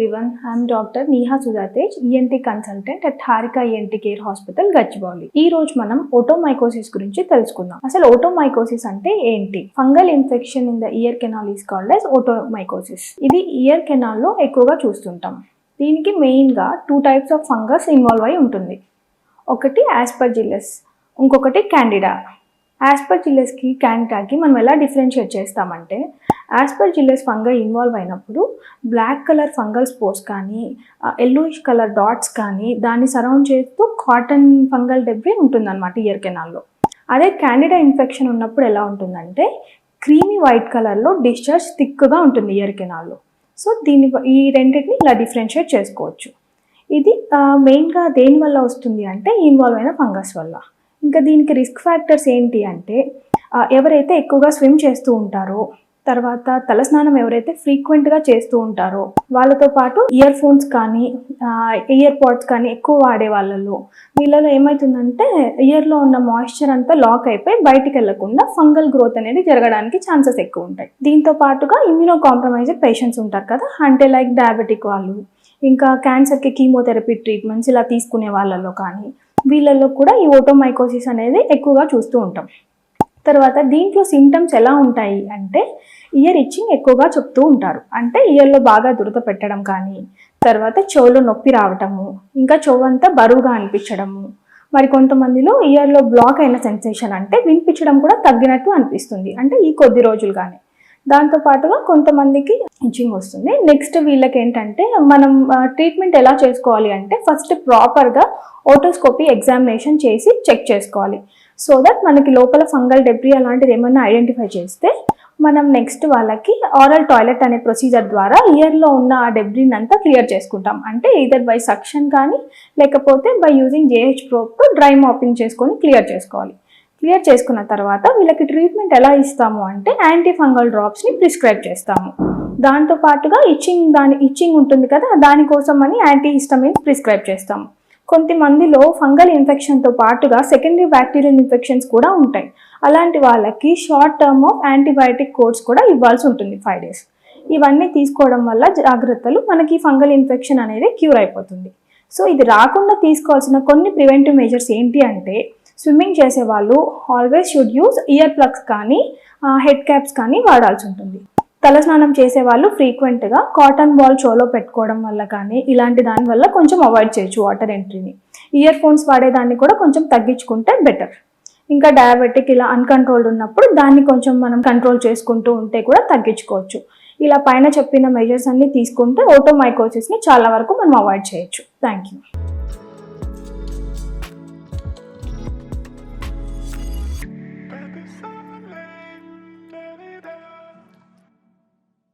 everyone. I am Dr. Neha Sudhatej, ENT consultant at Harika ENT Care Hospital, Gachibowli. ఈ రోజు మనం otomycosis గురించి తెలుసుకుందాం. అసలు ఓటోమైకోసిస్ అంటే ఏంటి? Fungal infection in the ear canal is called as otomycosis. ఇది ఇయర్ కెనాల్ లో ఎక్కువగా చూస్తుంటాం. దీనికి మెయిన్ గా 2 టైప్స్ ఆఫ్ ఫంగస్ ఇన్వాల్వ్ అయి ఉంటుంది. ఒకటి ఆస్పర్జిల్లస్, ఇంకొకటి క్యాండిడా. ఆస్పర్జిల్లస్కి క్యాండిడాకి మనం ఎలా డిఫరెన్షియేట్ చేస్తామంటే, ఆస్పర్జిల్లస్ ఫంగై ఇన్వాల్వ్ అయినప్పుడు బ్లాక్ కలర్ ఫంగల్ స్పోర్స్ కానీ ఎల్లోయిష్ కలర్ డాట్స్ కానీ దాన్ని సరౌండ్ చేస్తూ కాటన్ ఫంగల్ డెబ్రీ ఉంటుందన్నమాట ఇయర్ కెనాల్లో. అదే క్యాండిడా ఇన్ఫెక్షన్ ఉన్నప్పుడు ఎలా ఉంటుందంటే క్రీమీ వైట్ కలర్లో డిశ్చార్జ్ థిక్గా ఉంటుంది ఇయర్ కెనాల్లో. సో ఈ రెండింటిని ఇలా డిఫరెన్షియేట్ చేసుకోవచ్చు. ఇది మెయిన్గా దేనివల్ల వస్తుంది అంటే ఇన్వాల్వ్ అయిన ఫంగస్ వల్ల. ఇంకా దీనికి రిస్క్ ఫ్యాక్టర్స్ ఏంటి అంటే, ఎవరైతే ఎక్కువగా స్విమ్ చేస్తూ ఉంటారో, తర్వాత తలస్నానం ఎవరైతే ఫ్రీక్వెంట్గా చేస్తూ ఉంటారో, వాళ్ళతో పాటు ఇయర్ ఫోన్స్ కానీ ఇయర్ పాడ్స్ కానీ ఎక్కువ వాడే వీళ్ళలో ఏమవుతుందంటే ఇయర్లో ఉన్న మాయిశ్చర్ అంతా లాక్ అయిపోయి బయటికి వెళ్లకుండా ఫంగల్ గ్రోత్ అనేది జరగడానికి ఛాన్సెస్ ఎక్కువ ఉంటాయి. దీంతో పాటుగా ఇమ్యూనో కాంప్రమైజ్డ్ పేషెంట్స్ ఉంటారు కదా, అంటే లైక్ డయాబెటిక్ వాళ్ళు, ఇంకా క్యాన్సర్కి కీమోథెరపీ ట్రీట్మెంట్స్ ఇలా తీసుకునే వాళ్ళలో కానీ వీళ్ళల్లో కూడా ఈ ఓటోమైకోసిస్ అనేది ఎక్కువగా చూస్తూ ఉంటాం. తర్వాత దీంట్లో సిమ్టమ్స్ ఎలా ఉంటాయి అంటే, ఇయర్ ఇచ్చింగ్ ఎక్కువగా చెప్తూ ఉంటారు. అంటే ఇయర్లో బాగా దురద పెట్టడం కానీ, తర్వాత చెవులో నొప్పి రావటము, ఇంకా చెవంతా బరువుగా అనిపించడము, మరి కొంతమందిలో ఇయర్లో బ్లాక్ అయిన సెన్సేషన్, అంటే వినిపించడం కూడా తగ్గినట్టు అనిపిస్తుంది, అంటే ఈ కొద్ది రోజులుగానే. దాంతోపాటుగా కొంతమందికి ఇచ్చింగ్ వస్తుంది. నెక్స్ట్ వీళ్ళకి ఏంటంటే మనం ట్రీట్మెంట్ ఎలా చేసుకోవాలి అంటే, ఫస్ట్ ప్రాపర్గా ఓటోస్కోపీ ఎగ్జామినేషన్ చేసి చెక్ చేసుకోవాలి. సో దట్ మనకి లోపల ఫంగల్ డెబ్రీ అలాంటిది ఏమన్నా ఐడెంటిఫై చేస్తే మనం నెక్స్ట్ వాళ్ళకి ఆరల్ టాయిలెట్ అనే ప్రొసీజర్ ద్వారా ఇయర్లో ఉన్న ఆ డెబ్రీని అంతా క్లియర్ చేసుకుంటాం. అంటే ఈదర్ బై సక్షన్ కానీ లేకపోతే బై యూజింగ్ JH ప్రోబ్తో డ్రై మాపింగ్ చేసుకొని క్లియర్ చేసుకోవాలి. క్లియర్ చేసుకున్న తర్వాత వీళ్ళకి ట్రీట్మెంట్ ఎలా ఇస్తాము అంటే, యాంటీ ఫంగల్ డ్రాప్స్ని ప్రిస్క్రైబ్ చేస్తాము. దాంతోపాటుగా ఇచ్చింగ్ ఉంటుంది కదా, దానికోసం అని యాంటీ హిస్టమిన్ ప్రిస్క్రైబ్ చేస్తాము. కొంతమందిలో ఫంగల్ ఇన్ఫెక్షన్తో పాటుగా సెకండరీ బ్యాక్టీరియల్ ఇన్ఫెక్షన్స్ కూడా ఉంటాయి. అలాంటి వాళ్ళకి short term of antibiotic course కూడా ఇవ్వాల్సి ఉంటుంది 5 days. ఇవన్నీ తీసుకోవడం వల్ల జాగ్రత్తలు మనకి ఫంగల్ ఇన్ఫెక్షన్ అనేది క్యూర్ అయిపోతుంది. సో ఇది రాకుండా తీసుకోవాల్సిన కొన్ని ప్రివెంటివ్ మెజర్స్ ఏంటి అంటే, స్విమ్మింగ్ చేసే వాళ్ళు always should use ear plugs కానీ హెడ్ క్యాప్స్ కానీ వాడాల్సి ఉంటుంది. తలస్నానం చేసే వాళ్ళు ఫ్రీక్వెంట్గా కాటన్ బాల్ షోలో పెట్టుకోవడం వల్ల కానీ ఇలాంటి దాని వల్ల కొంచెం అవాయిడ్ చేయొచ్చు వాటర్ ఎంట్రీని. ఇయర్ ఫోన్స్ వాడేదాన్ని కూడా కొంచెం తగ్గించుకుంటే బెటర్. ఇంకా డయాబెటిక్ ఇలా అన్కంట్రోల్డ్ ఉన్నప్పుడు దాన్ని కొంచెం మనం కంట్రోల్ చేసుకుంటూ ఉంటే కూడా తగ్గించుకోవచ్చు. ఇలా పైన చెప్పిన మెజర్స్ అన్ని తీసుకుంటే ఓటోమైకోసిస్ని చాలా వరకు మనం అవాయిడ్ చేయొచ్చు. Thank you.